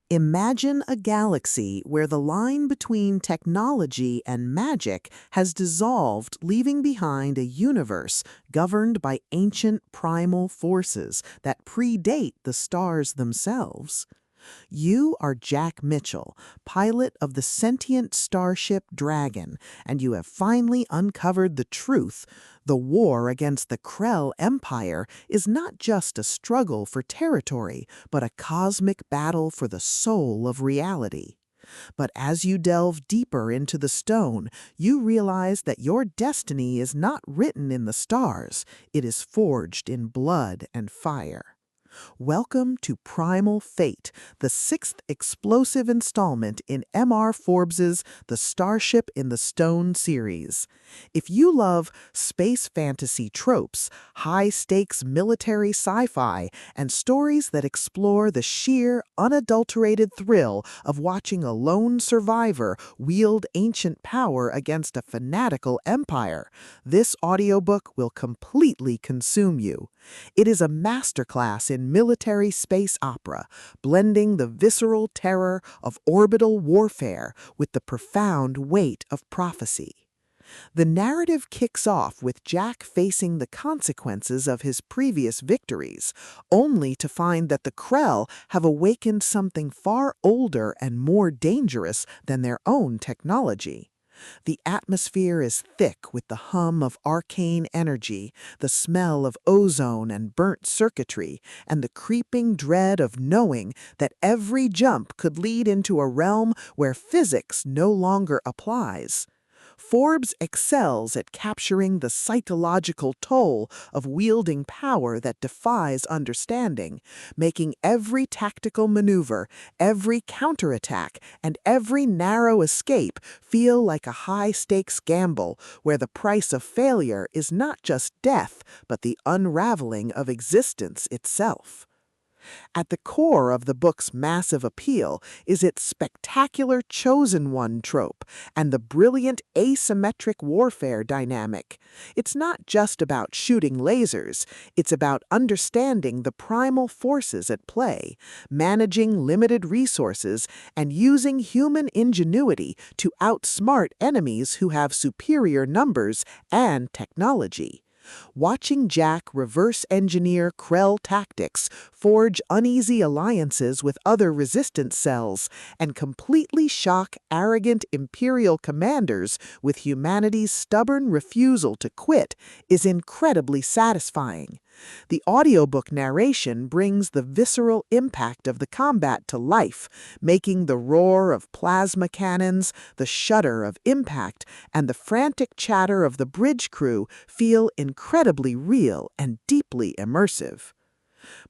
Imagine a galaxy where the line between technology and magic has dissolved, leaving behind a universe governed by ancient primal forces that predate the stars themselves. You are Jack Mitchell, pilot of the sentient starship Dragon, and you have finally uncovered the truth. The war against the Krell Empire is not just a struggle for territory, but a cosmic battle for the soul of reality. But as you delve deeper into the stone, you realize that your destiny is not written in the stars, it is forged in blood and fire. Welcome to Primal Fate, the sixth explosive installment in M.R. Forbes's The Starship in the Stone series. If you love space fantasy tropes, high-stakes military sci-fi, and stories that explore the sheer, unadulterated thrill of watching a lone survivor wield ancient power against a fanatical empire, this audiobook will completely consume you. It is a masterclass in military space opera, blending the visceral terror of orbital warfare with the profound weight of prophecy. The narrative kicks off with Jack facing the consequences of his previous victories, only to find that the Krell have awakened something far older and more dangerous than their own technology. The atmosphere is thick with the hum of arcane energy, the smell of ozone and burnt circuitry, and the creeping dread of knowing that every jump could lead into a realm where physics no longer applies. Forbes excels at capturing the psychological toll of wielding power that defies understanding, making every tactical maneuver, every counterattack, and every narrow escape feel like a high-stakes gamble where the price of failure is not just death, but the unraveling of existence itself. At the core of the book's massive appeal is its spectacular chosen one trope and the brilliant asymmetric warfare dynamic. It's not just about shooting lasers, it's about understanding the primal forces at play, managing limited resources, and using human ingenuity to outsmart enemies who have superior numbers and technology. Watching Jack reverse-engineer Krell tactics, forge uneasy alliances with other resistance cells, and completely shock arrogant Imperial commanders with humanity's stubborn refusal to quit is incredibly satisfying. The audiobook narration brings the visceral impact of the combat to life, making the roar of plasma cannons, the shudder of impact, and the frantic chatter of the bridge crew feel incredibly real and deeply immersive.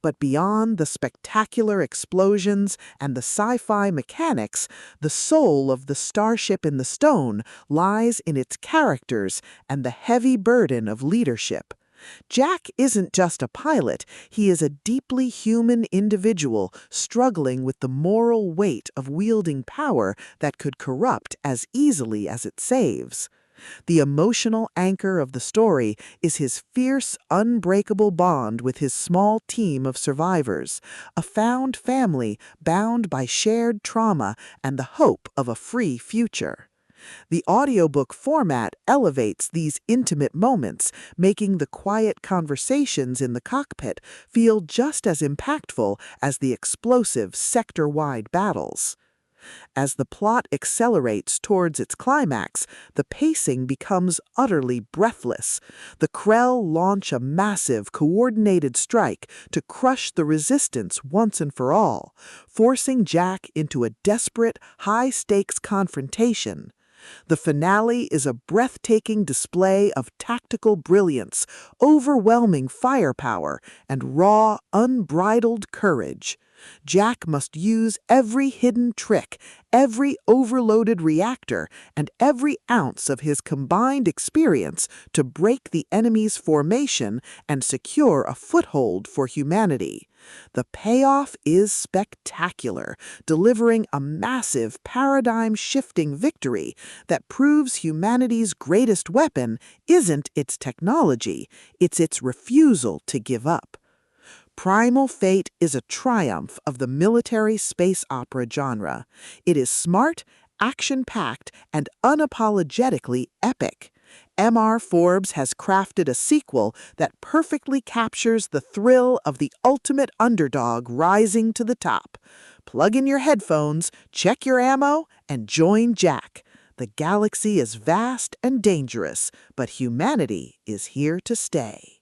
But beyond the spectacular explosions and the sci-fi mechanics, the soul of the Starship in the Stone lies in its characters and the heavy burden of leadership. Jack isn't just a pilot, he is a deeply human individual struggling with the moral weight of wielding power that could corrupt as easily as it saves. The emotional anchor of the story is his fierce, unbreakable bond with his small team of survivors, a found family bound by shared trauma and the hope of a free future. The audiobook format elevates these intimate moments, making the quiet conversations in the cockpit feel just as impactful as the explosive sector-wide battles. As the plot accelerates towards its climax, the pacing becomes utterly breathless. The Krell launch a massive, coordinated strike to crush the resistance once and for all, forcing Jack into a desperate, high-stakes confrontation. The finale is a breathtaking display of tactical brilliance, overwhelming firepower, and raw, unbridled courage. Jack must use every hidden trick, every overloaded reactor, and every ounce of his combined experience to break the enemy's formation and secure a foothold for humanity. The payoff is spectacular, delivering a massive, paradigm-shifting victory that proves humanity's greatest weapon isn't its technology, it's its refusal to give up. Primal Fate is a triumph of the military space opera genre. It is smart, action-packed, and unapologetically epic. M.R. Forbes has crafted a sequel that perfectly captures the thrill of the ultimate underdog rising to the top. Plug in your headphones, check your ammo, and join Jack. The galaxy is vast and dangerous, but humanity is here to stay.